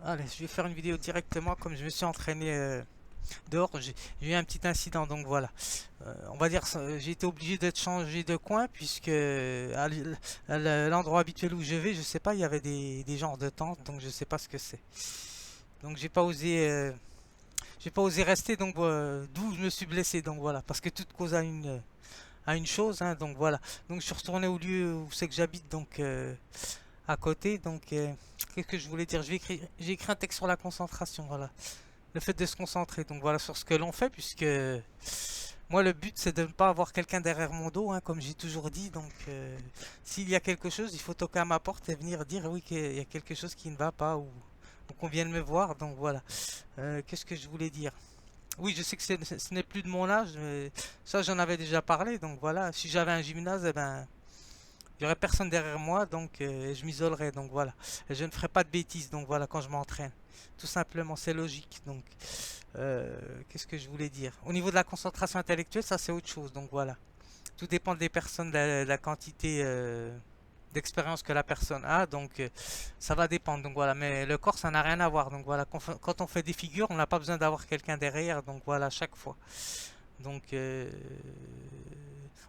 Allez, je vais faire une vidéo directement comme je me suis entraîné dehors. J'ai eu un petit incident, donc voilà. On va dire, j'ai été obligé d'être changé de coin puisque à l'endroit habituel où je vais, je sais pas, il y avait des genres de tentes, donc je sais pas ce que c'est. Donc j'ai pas osé rester, donc d'où je me suis blessé, donc voilà, parce que toute cause a une chose, hein, donc voilà. Donc je suis retourné au lieu où c'est que j'habite, donc à côté, donc qu'est-ce que je voulais dire? J'ai écrit un texte sur la concentration, voilà. Le fait de se concentrer, donc voilà, sur ce que l'on fait, puisque moi le but c'est de ne pas avoir quelqu'un derrière mon dos, hein, comme j'ai toujours dit, donc s'il y a quelque chose, il faut toquer à ma porte et venir dire oui qu'il y a quelque chose qui ne va pas, ou qu'on vienne me voir, donc voilà. Qu'est-ce que je voulais dire? Oui, je sais que ce n'est plus de mon âge, mais ça j'en avais déjà parlé, donc voilà, si j'avais un gymnase, eh ben, il n'y aurait personne derrière moi, donc je m'isolerais, donc voilà. Et je ne ferai pas de bêtises, donc voilà, quand je m'entraîne. Tout simplement, c'est logique, donc qu'est-ce que je voulais dire? Au niveau de la concentration intellectuelle, ça c'est autre chose, donc voilà. Tout dépend des personnes, de la quantité d'expérience que la personne a, donc ça va dépendre, donc voilà. Mais le corps, ça n'a rien à voir, donc voilà. Quand on fait des figures, on n'a pas besoin d'avoir quelqu'un derrière, donc voilà, chaque fois. Donc,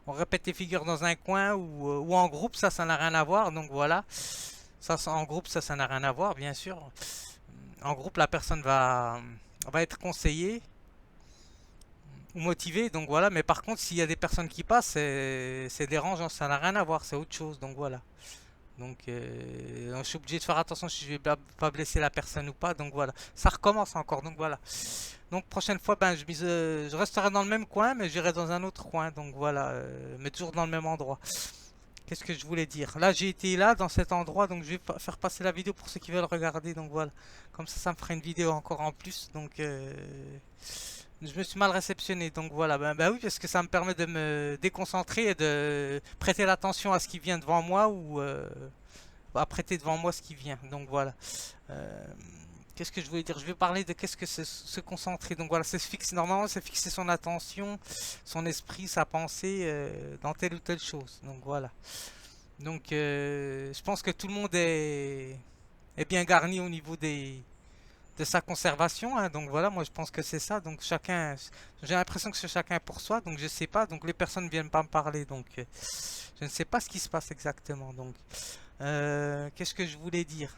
on répète les figures dans un coin ou en groupe, ça n'a rien à voir. Donc voilà, en groupe, ça n'a rien à voir, bien sûr. En groupe, la personne va être conseillée ou motivée, donc voilà. Mais par contre, s'il y a des personnes qui passent, c'est dérangeant, ça n'a rien à voir, c'est autre chose, donc voilà. Donc, je suis obligé de faire attention si je vais pas blesser la personne ou pas. Donc voilà, ça recommence encore. Donc voilà. Donc prochaine fois, ben je resterai dans le même coin, mais j'irai dans un autre coin. Donc voilà, mais toujours dans le même endroit. Qu'est-ce que je voulais dire? Là, j'ai été là dans cet endroit, donc je vais faire passer la vidéo pour ceux qui veulent regarder. Donc voilà, comme ça me fera une vidéo encore en plus. Donc je me suis mal réceptionné. Donc voilà, ben oui, parce que ça me permet de me déconcentrer et de prêter l'attention à ce qui vient devant moi ou à prêter devant moi ce qui vient. Donc voilà. Euh, Qu'est-ce que je voulais dire? Je vais parler de qu'est-ce que c'est se concentrer. Donc voilà, c'est se fixer. Normalement, c'est fixer son attention, son esprit, sa pensée dans telle ou telle chose. Donc voilà. Donc je pense que tout le monde est bien garni au niveau de sa conservation, hein. Donc voilà, moi je pense que c'est ça. Donc chacun, j'ai l'impression que c'est chacun pour soi. Donc je sais pas. Donc les personnes ne viennent pas me parler. Donc je ne sais pas ce qui se passe exactement. Donc qu'est-ce que je voulais dire?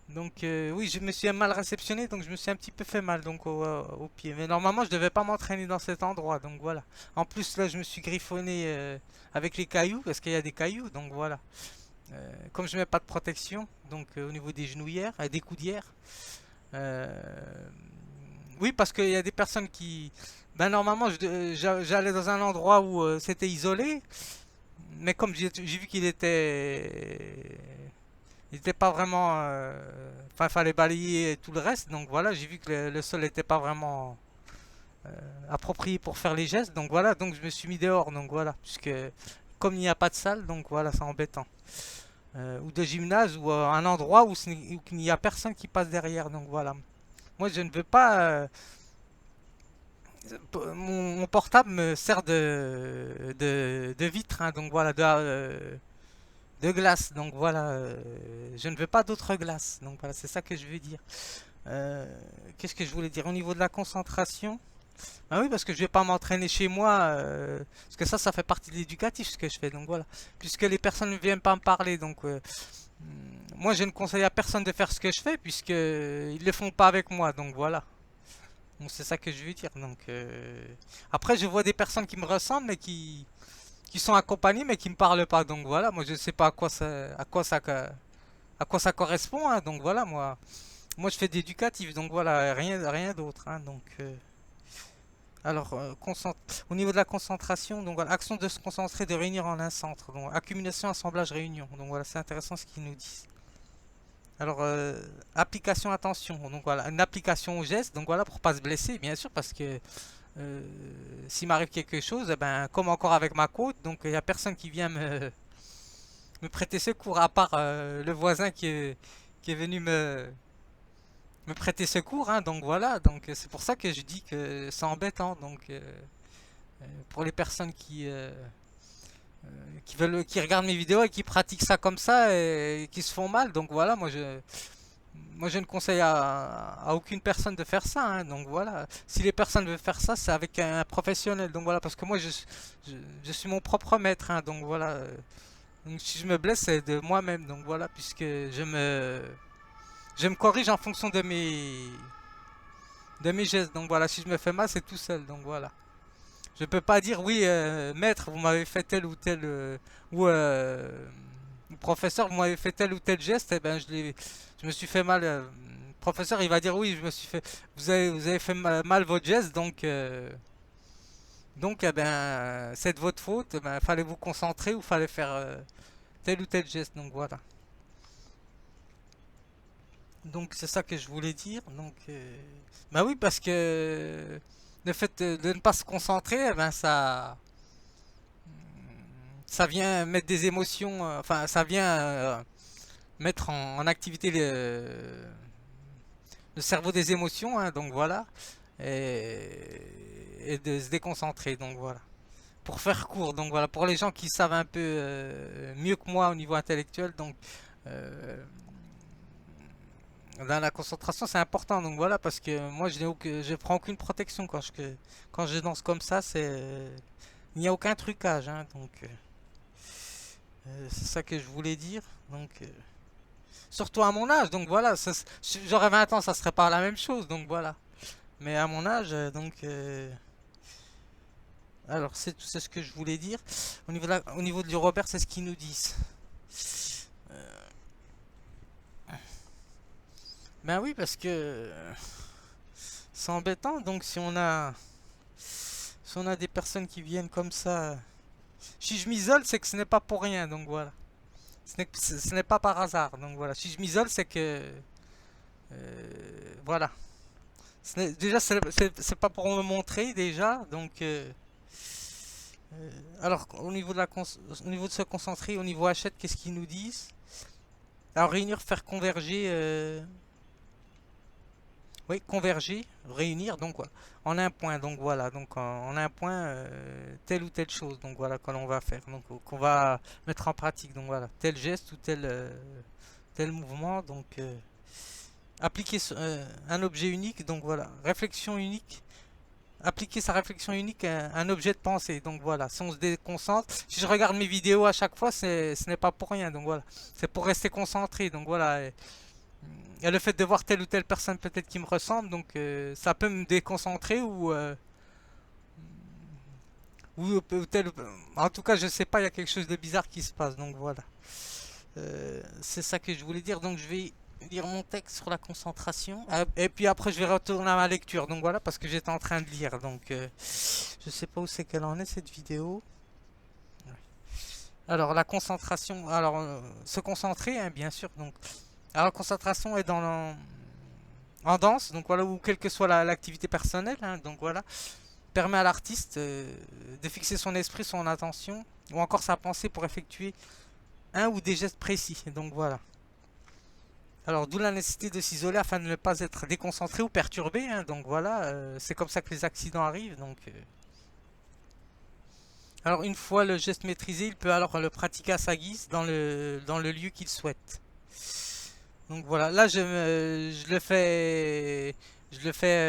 Donc oui, je me suis mal réceptionné, donc je me suis un petit peu fait mal donc au pied. Mais normalement, je devais pas m'entraîner dans cet endroit, donc voilà. En plus là, je me suis griffonné avec les cailloux parce qu'il y a des cailloux, donc voilà. Comme je mets pas de protection, donc au niveau des genouillères, des coudières. euh, oui, parce qu'il y a des personnes qui, ben normalement, j'allais dans un endroit où c'était isolé, mais comme j'ai vu qu'il était il n'était pas vraiment. Enfin, il fallait balayer et tout le reste. Donc voilà, j'ai vu que le sol n'était pas vraiment approprié pour faire les gestes. Donc voilà, donc je me suis mis dehors. Donc voilà, puisque comme il n'y a pas de salle, donc voilà, c'est embêtant. Ou de gymnase ou un endroit où, où il n'y a personne qui passe derrière. Donc voilà. Moi, je ne veux pas. Mon portable me sert de vitre, hein, donc voilà, de glace. Donc voilà, je ne veux pas d'autres glaces. Donc voilà, c'est ça que je veux dire. Euh, Qu'est-ce que je voulais dire au niveau de la concentration? Ah oui, parce que je vais pas m'entraîner chez moi, parce que ça fait partie de l'éducatif ce que je fais. Donc voilà, puisque les personnes ne viennent pas me parler, donc moi je ne conseille à personne de faire ce que je fais, puisque ils le font pas avec moi. Donc voilà. Donc c'est ça que je veux dire. Donc après, je vois des personnes qui me ressemblent, mais qui sont accompagnées, mais qui me parlent pas. Donc voilà, moi je ne sais pas à quoi ça correspond, hein. Donc voilà, moi je fais d'éducatif, donc voilà, rien d'autre, hein. Donc alors au niveau de la concentration, donc voilà, action de se concentrer, de réunir en un centre, donc accumulation, assemblage, réunion. Donc voilà, c'est intéressant ce qu'ils nous disent. Alors application, attention, donc voilà, une application au geste, donc voilà, pour pas se blesser, bien sûr, parce que euh, s'il m'arrive quelque chose, eh ben comme encore avec ma côte, donc il y a personne qui vient me prêter secours à part le voisin qui est venu me prêter secours, hein. Donc voilà, donc c'est pour ça que je dis que c'est embêtant. Donc pour les personnes qui regardent mes vidéos et qui pratiquent ça comme ça et qui se font mal. Donc voilà, moi moi je ne conseille à aucune personne de faire ça, hein, donc voilà. Si les personnes veulent faire ça, c'est avec un professionnel, donc voilà, parce que moi je, je suis mon propre maître, hein, donc voilà. Donc si je me blesse, c'est de moi-même, donc voilà, puisque je me corrige en fonction de mes gestes, donc voilà. Si je me fais mal, c'est tout seul, donc voilà. Je peux pas dire oui, maître, vous m'avez fait tel ou tel ou professeur, vous m'avez fait tel ou tel geste, et ben je me suis fait mal. Le professeur, il va dire oui, je me suis fait, vous avez fait mal votre geste, donc eh ben c'est de votre faute. Eh ben, fallait vous concentrer ou fallait faire tel ou tel geste, donc voilà. Donc c'est ça que je voulais dire. Donc bah oui, parce que le fait de ne pas se concentrer, eh ben ça vient mettre des émotions, enfin ça vient mettre en activité le cerveau des émotions, hein, donc voilà, et de se déconcentrer, donc voilà. Pour faire court, donc voilà, pour les gens qui savent un peu mieux que moi au niveau intellectuel, donc euh, dans la concentration c'est important, donc voilà, parce que moi je prends aucune protection quand je danse comme ça, il n'y a aucun trucage, hein, donc c'est ça que je voulais dire, donc. Surtout à mon âge, donc voilà, j'aurais 20 ans, ça serait pas la même chose, donc voilà. Mais à mon âge, alors c'est tout ce que je voulais dire. Au niveau du Robert, c'est ce qu'ils nous disent. Ben oui, parce que c'est embêtant, donc si on a des personnes qui viennent comme ça, si je m'isole, c'est que ce n'est pas pour rien, donc voilà. Ce n'est pas par hasard, donc voilà. Si je m'isole, c'est que voilà. Déjà, c'est pas pour me montrer déjà, donc alors au niveau de se concentrer, au niveau achète, qu'est-ce qu'ils nous disent? Alors réunir, faire converger, oui, converger, réunir, donc voilà, en un point, donc voilà, donc en un point, telle ou telle chose, donc voilà, que l'on va faire, donc qu'on va mettre en pratique, donc voilà, tel geste ou tel mouvement, donc appliquer un objet unique, donc voilà, réflexion unique, appliquer sa réflexion unique à un objet de pensée. Donc voilà, si on se déconcentre, si je regarde mes vidéos à chaque fois, ce n'est pas pour rien. Donc voilà, c'est pour rester concentré. Donc voilà, et le fait de voir telle ou telle personne peut-être qui me ressemble, donc ça peut me déconcentrer ou tel, en tout cas, je sais pas, il y a quelque chose de bizarre qui se passe. Donc voilà. C'est ça que je voulais dire. Donc je vais lire mon texte sur la concentration. Et puis après je vais retourner à ma lecture. Donc voilà, parce que j'étais en train de lire. Donc je sais pas où c'est qu'elle en est cette vidéo. Alors la concentration. Alors se concentrer, hein, bien sûr. Donc alors la concentration est en danse. Donc voilà, ou quelle que soit l'activité personnelle, hein, donc voilà, permet à l'artiste de fixer son esprit, son attention, ou encore sa pensée pour effectuer un ou des gestes précis. Donc voilà. Alors, d'où la nécessité de s'isoler afin de ne pas être déconcentré ou perturbé, hein. Donc voilà, c'est comme ça que les accidents arrivent. Donc, alors, une fois le geste maîtrisé, il peut alors le pratiquer à sa guise dans le lieu qu'il souhaite. Donc voilà, là je le fais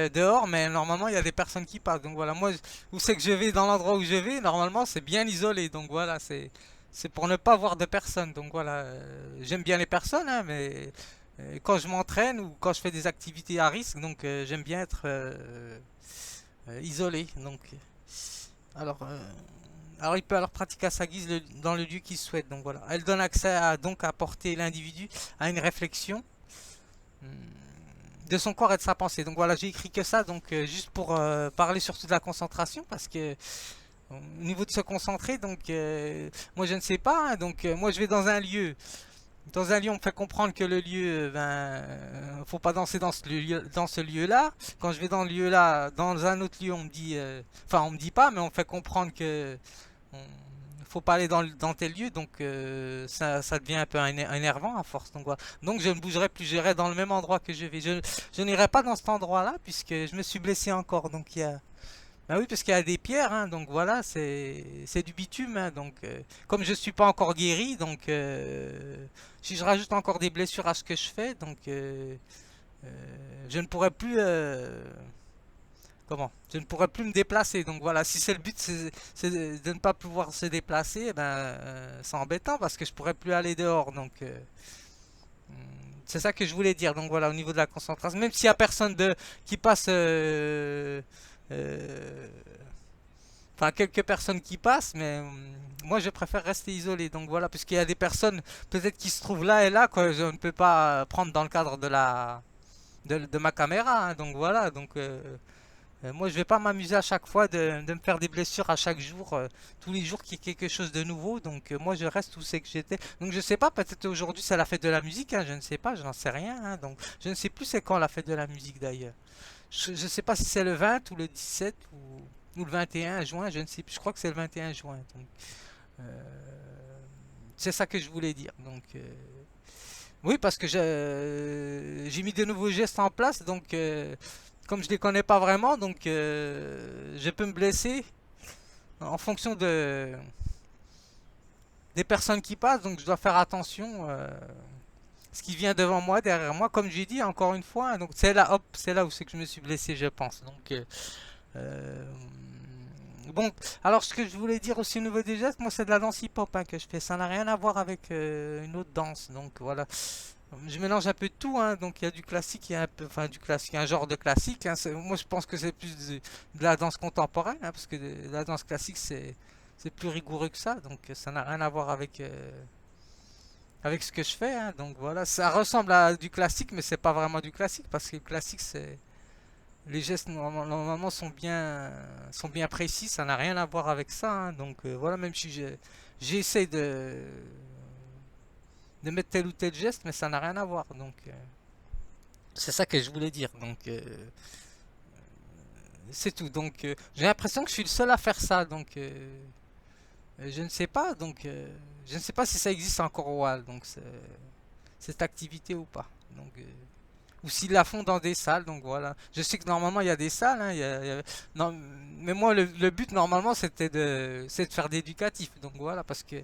dehors, mais normalement il y a des personnes qui passent. Donc voilà, moi où c'est que je vais dans l'endroit où je vais, normalement c'est bien isolé. Donc voilà, c'est pour ne pas voir de personnes. Donc voilà, j'aime bien les personnes, hein, mais quand je m'entraîne ou quand je fais des activités à risque, donc j'aime bien être isolé. Donc alors il peut alors pratiquer à sa guise dans le lieu qu'il souhaite. Donc voilà, elle donne accès donc à porter l'individu à une réflexion hum, de son corps et de sa pensée. Donc voilà, j'ai écrit que ça, donc juste pour parler surtout de la concentration, parce que au niveau de se concentrer, donc moi je ne sais pas, hein. Donc moi je vais dans un lieu. Dans un lieu, on me fait comprendre que le lieu, faut pas danser dans ce lieu-là. Quand je vais dans le lieu-là, dans un autre lieu, on me dit, enfin, on me dit pas, mais on me fait comprendre que faut pas aller dans tel lieu. Donc, ça devient un peu énervant à force. Donc, voilà. Donc, je ne bougerai plus, j'irai dans le même endroit que je vais. Je n'irai pas dans cet endroit-là, puisque je me suis blessé encore. Donc, Bah oui, parce qu'il y a des pierres, hein, donc voilà, c'est du bitume, hein, donc comme je suis pas encore guéri, donc si je rajoute encore des blessures à ce que je fais, donc je ne pourrais plus comment? Je ne pourrais plus me déplacer. Donc voilà, si c'est le but, c'est de ne pas pouvoir se déplacer, eh ben c'est embêtant parce que je pourrais plus aller dehors. Donc c'est ça que je voulais dire. Donc voilà, au niveau de la concentration, même s'il y a personne qui passe, euh, enfin quelques personnes qui passent, mais moi je préfère rester isolé. Donc voilà, puisqu'il y a des personnes peut-être qui se trouvent là et là que je ne peux pas prendre dans le cadre de ma caméra, hein. Donc voilà, donc moi, je vais pas m'amuser à chaque fois de me faire des blessures à chaque jour, tous les jours qu'il y ait quelque chose de nouveau. Donc, moi, je reste où c'est que j'étais. Donc, je sais pas, peut-être aujourd'hui c'est la fête de la musique, hein, je ne sais pas, je n'en sais rien, hein. Donc, je ne sais plus c'est quand la fête de la musique d'ailleurs. Je sais pas si c'est le 20 ou le 17 ou le 21 juin, je ne sais plus. Je crois que c'est le 21 juin. Donc, euh, c'est ça que je voulais dire. Donc, oui, parce que j'ai mis de nouveaux gestes en place, donc comme je les connais pas vraiment, donc je peux me blesser en fonction des personnes qui passent, donc je dois faire attention ce qui vient devant moi, derrière moi, comme j'ai dit encore une fois, hein. Donc c'est là, hop, c'est là où c'est que je me suis blessé, je pense. Donc euh, bon, alors ce que je voulais dire aussi au niveau des gestes, moi c'est de la danse hip-hop, hein, que je fais, ça n'a rien à voir avec une autre danse, donc voilà. Je mélange un peu de tout, hein, donc il y a du classique, il y a un peu, enfin du classique, un genre de classique, hein. Moi je pense que c'est plus de la danse contemporaine, hein, parce que la danse classique c'est plus rigoureux que ça, donc ça n'a rien à voir avec ce que je fais, hein. Donc voilà, ça ressemble à du classique, mais c'est pas vraiment du classique, parce que le classique c'est les gestes normalement sont bien précis, ça n'a rien à voir avec ça, hein. Donc voilà, même si j'essaie de mettre tel ou tel geste, mais ça n'a rien à voir. Donc c'est ça que je voulais dire. Donc c'est tout. Donc j'ai l'impression que je suis le seul à faire ça. Donc je ne sais pas. Donc je ne sais pas si ça existe encore au Hall. Donc cette activité ou pas. Donc ou s'ils la font dans des salles. Donc voilà. Je sais que normalement il y a des salles, hein, non, mais moi le but normalement c'est de faire d'éducatif. Donc voilà, parce que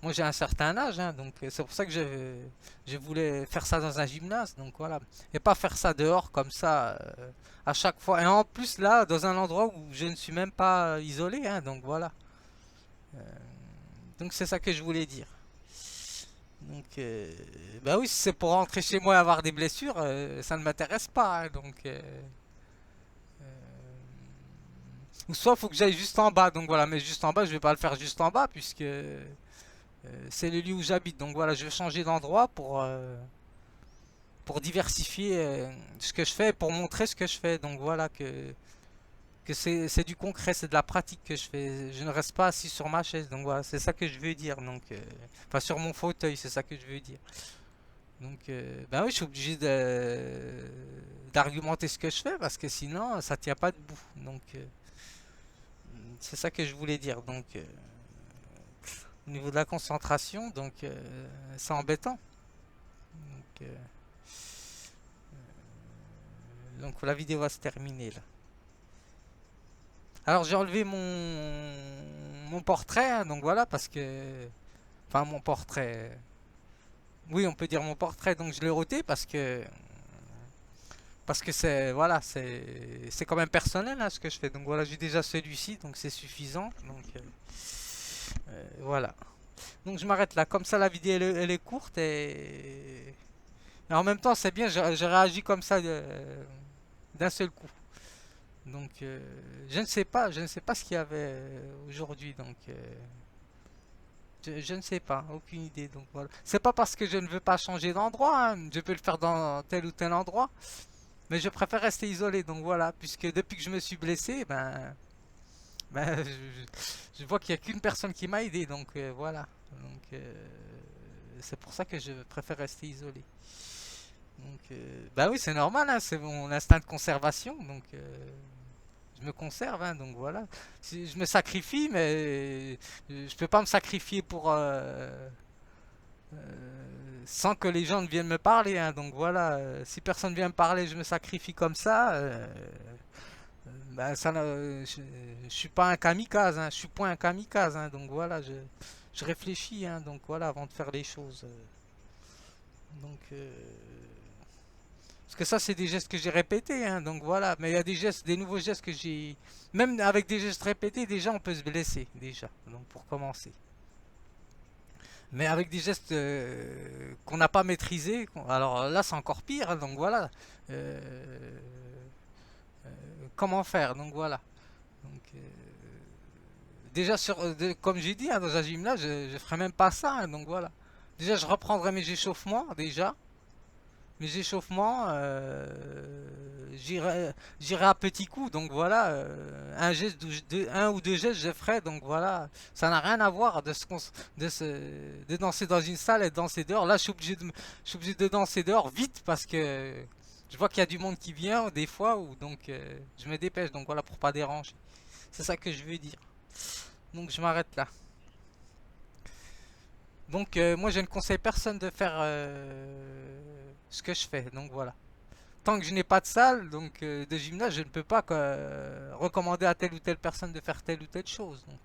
moi j'ai un certain âge, hein, donc c'est pour ça que je voulais faire ça dans un gymnase, donc voilà. Et pas faire ça dehors comme ça à chaque fois. Et en plus là, dans un endroit où je ne suis même pas isolé, hein, donc voilà. Donc c'est ça que je voulais dire. Donc bah oui, si c'est pour rentrer chez moi et avoir des blessures, ça ne m'intéresse pas, hein, donc ou soit il faut que j'aille juste en bas, donc voilà. Mais juste en bas, je vais pas le faire juste en bas puisque c'est le lieu où j'habite. Donc voilà, je vais changer d'endroit pour diversifier ce que je fais, pour montrer ce que je fais. Donc voilà, que c'est du concret, c'est de la pratique que je fais. Je ne reste pas assis sur ma chaise. Donc voilà, c'est ça que je veux dire. Donc, enfin, sur mon fauteuil, c'est ça que je veux dire. Donc, ben oui, je suis obligé d'argumenter ce que je fais parce que sinon, ça tient pas debout. Donc, c'est ça que je voulais dire. Donc, au niveau de la concentration, donc, c'est embêtant. Donc, la vidéo va se terminer là. Alors j'ai enlevé mon portrait, hein, donc voilà, parce que... Enfin mon portrait... Oui, on peut dire mon portrait, donc je l'ai ôté parce que c'est... Voilà, c'est quand même personnel, hein, ce que je fais. Donc voilà, j'ai déjà celui-ci, donc c'est suffisant. Donc voilà. Donc je m'arrête là, comme ça la vidéo elle est courte et en même temps c'est bien, j'ai réagi comme ça d'un seul coup. Donc, je ne sais pas ce qu'il y avait aujourd'hui. Donc, je ne sais pas, aucune idée. Donc voilà. C'est pas parce que je ne veux pas changer d'endroit, hein. Je peux le faire dans tel ou tel endroit, mais je préfère rester isolé. Donc voilà, puisque depuis que je me suis blessé, ben, je vois qu'il n'y a qu'une personne qui m'a aidé. Donc voilà. Donc c'est pour ça que je préfère rester isolé. Donc, bah oui, c'est normal, hein, c'est mon instinct de conservation. Donc, je me conserve, hein, donc voilà. Si je me sacrifie, mais je peux pas me sacrifier pour sans que les gens ne viennent me parler, hein, donc voilà. Si personne vient me parler, je me sacrifie comme ça. Ben, ça, je suis pas un kamikaze, hein, je suis pas un kamikaze, hein, donc voilà, je réfléchis, hein, donc voilà, avant de faire les choses. Donc, parce que ça, c'est des gestes que j'ai répétés, hein, donc voilà. Mais il y a des gestes, des nouveaux gestes que j'ai. Même avec des gestes répétés, déjà, on peut se blesser, déjà, donc pour commencer. Mais avec des gestes qu'on n'a pas maîtrisés, alors là, c'est encore pire, hein, donc voilà. Euh, Comment faire, donc voilà. Donc, déjà, comme j'ai dit, hein, dans un gym là, je ferai même pas ça, hein, donc voilà. Déjà, je reprendrai mes échauffements, déjà. Mes échauffements, j'irai à petits coups, donc voilà, un geste, un ou deux gestes, je ferai, donc voilà, ça n'a rien à voir de danser dans une salle et de danser dehors. Là, je suis obligé de danser dehors vite parce que je vois qu'il y a du monde qui vient des fois, ou donc je me dépêche, donc voilà, pour pas déranger. C'est ça que je veux dire. Donc je m'arrête là. Donc moi, je ne conseille personne de faire ce que je fais, donc voilà. Tant que je n'ai pas de salle, donc de gymnase, je ne peux pas recommander à telle ou telle personne de faire telle ou telle chose. Donc.